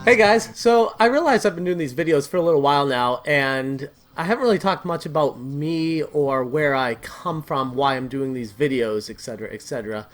Hey guys, so I realize I've been doing these videos for a little while now, and I haven't really talked much about me or where I come from, why I'm doing these videos, etc., etc.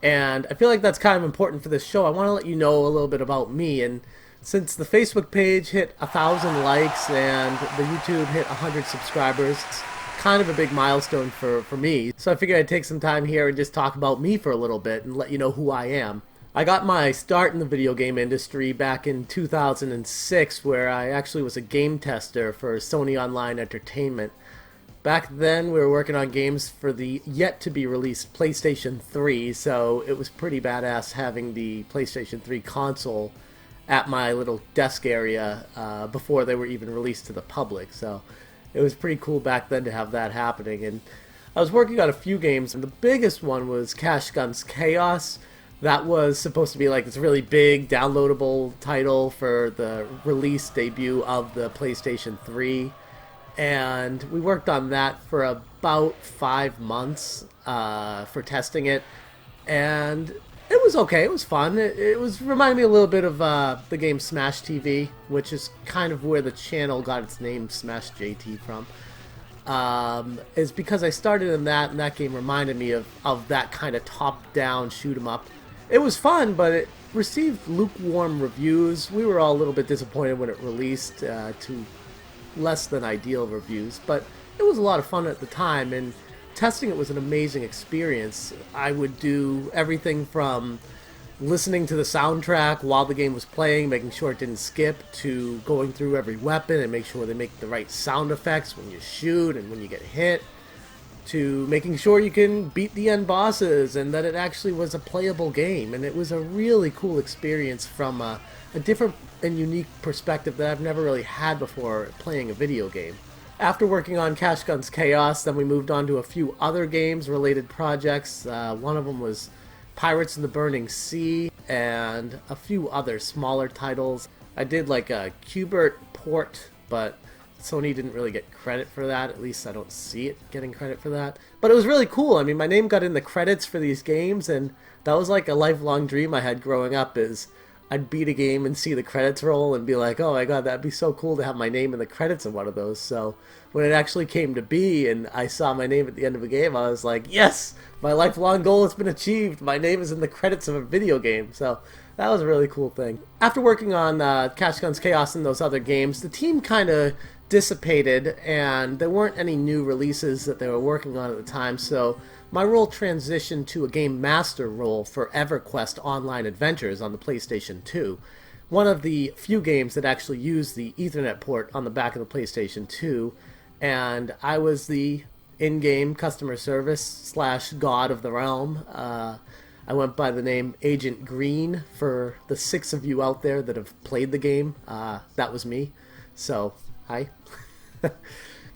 And I feel like that's kind of important for this show. I want to let you know a little bit about me, and since the Facebook page hit 1,000 likes and the YouTube hit 100 subscribers, it's kind of a big milestone for me. So I figured I'd take some time here and just talk about me for a little bit and let you know who I am. I got my start in the video game industry back in 2006, where I actually was a game tester for Sony Online Entertainment. Back then, we were working on games for the yet-to-be-released PlayStation 3, so it was pretty badass having the PlayStation 3 console at my little desk area before they were even released to the public. So it was pretty cool back then to have that happening. And I was working on a few games, and the biggest one was Cash Guns Chaos. That was supposed to be like this really big downloadable title for the release debut of the PlayStation 3. And we worked on that for about 5 months for testing it. And it was okay, it was fun. It was reminded me a little bit of the game Smash TV, which is kind of where the channel got its name, Smash JT, from. Is because I started in that, and that game reminded me of that kind of top-down shoot-'em-up. It was fun, but it received lukewarm reviews. We were all a little bit disappointed when it released to less than ideal reviews, but it was a lot of fun at the time, and testing it was an amazing experience. I would do everything from listening to the soundtrack while the game was playing, making sure it didn't skip, to going through every weapon and make sure they make the right sound effects when you shoot and when you get hit, to making sure you can beat the end bosses and that it actually was a playable game. And it was a really cool experience from a different and unique perspective that I've never really had before playing a video game. After working on Cash Guns Chaos, then we moved on to a few other games, related projects. One of them was Pirates in the Burning Sea, and a few other smaller titles. I did like a Qbert port, but Sony didn't really get credit for that. At least I don't see it getting credit for that. But it was really cool. I mean, my name got in the credits for these games, and that was like a lifelong dream I had growing up, is I'd beat a game and see the credits roll and be like, oh my god, that'd be so cool to have my name in the credits of one of those. So when it actually came to be and I saw my name at the end of a game, I was like, yes, my lifelong goal has been achieved. My name is in the credits of a video game. So that was a really cool thing. After working on Cash Guns Chaos and those other games, the team kind of dissipated, and there weren't any new releases that they were working on at the time, so my role transitioned to a game master role for EverQuest Online Adventures on the PlayStation 2. One of the few games that actually used the Ethernet port on the back of the PlayStation 2, and I was the in-game customer service slash god of the realm. I went by the name Agent Green for the 6 of you out there that have played the game. That was me. So, hi.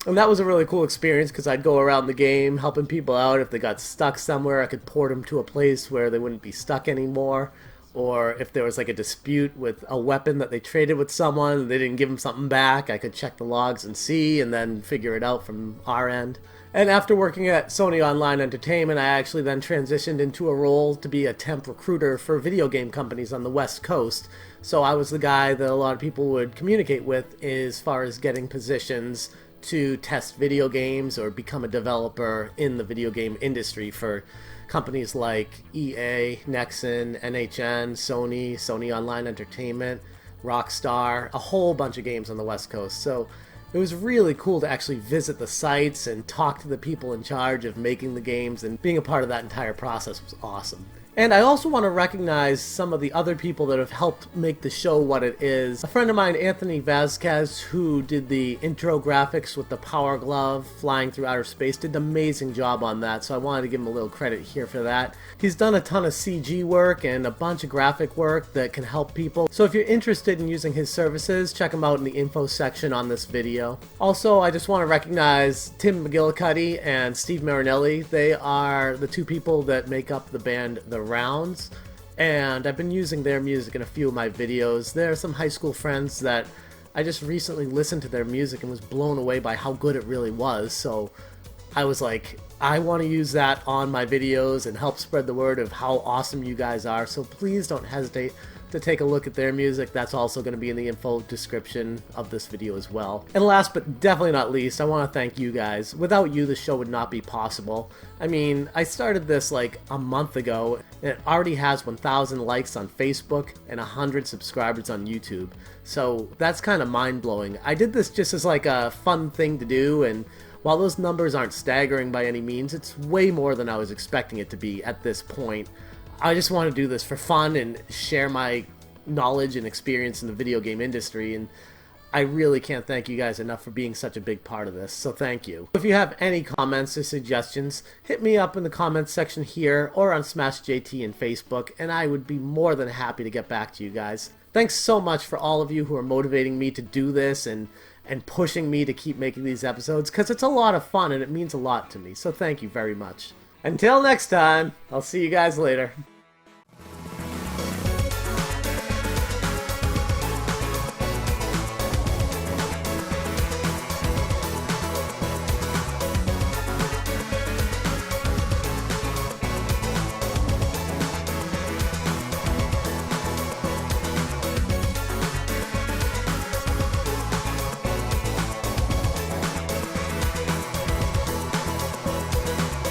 And that was a really cool experience because I'd go around the game helping people out. If they got stuck somewhere, I could port them to a place where they wouldn't be stuck anymore. Or if there was like a dispute with a weapon that they traded with someone and they didn't give them something back, I could check the logs and see and then figure it out from our end. And after working at Sony Online Entertainment, I actually then transitioned into a role to be a temp recruiter for video game companies on the West Coast. So I was the guy that a lot of people would communicate with as far as getting positions to test video games or become a developer in the video game industry for companies like EA, Nexon, NHN, Sony, Sony Online Entertainment, Rockstar, a whole bunch of games on the West Coast. So it was really cool to actually visit the sites and talk to the people in charge of making the games, and being a part of that entire process was awesome. And I also want to recognize some of the other people that have helped make the show what it is. A friend of mine, Anthony Vasquez, who did the intro graphics with the Power Glove flying through outer space, did an amazing job on that, so I wanted to give him a little credit here for that. He's done a ton of CG work and a bunch of graphic work that can help people. So if you're interested in using his services, check him out in the info section on this video. Also, I just want to recognize Tim McGillicuddy and Steve Marinelli. They are the two people that make up the band The Rounds, and I've been using their music in a few of my videos. There are some high school friends that I just recently listened to their music and was blown away by how good it really was, so I was like, I want to use that on my videos and help spread the word of how awesome you guys are. So please don't hesitate to take a look at their music, that's also going to be in the info description of this video as well. And last but definitely not least, I want to thank you guys. Without you, the show would not be possible. I mean, I started this like a month ago, and it already has 1,000 likes on Facebook and 100 subscribers on YouTube. So that's kind of mind-blowing. I did this just as like a fun thing to do, and while those numbers aren't staggering by any means, it's way more than I was expecting it to be at this point. I just want to do this for fun and share my knowledge and experience in the video game industry, and I really can't thank you guys enough for being such a big part of this, so thank you. If you have any comments or suggestions, hit me up in the comments section here or on SmashJT and Facebook, and I would be more than happy to get back to you guys. Thanks so much for all of you who are motivating me to do this and pushing me to keep making these episodes, because it's a lot of fun and it means a lot to me, so thank you very much. Until next time, I'll see you guys later.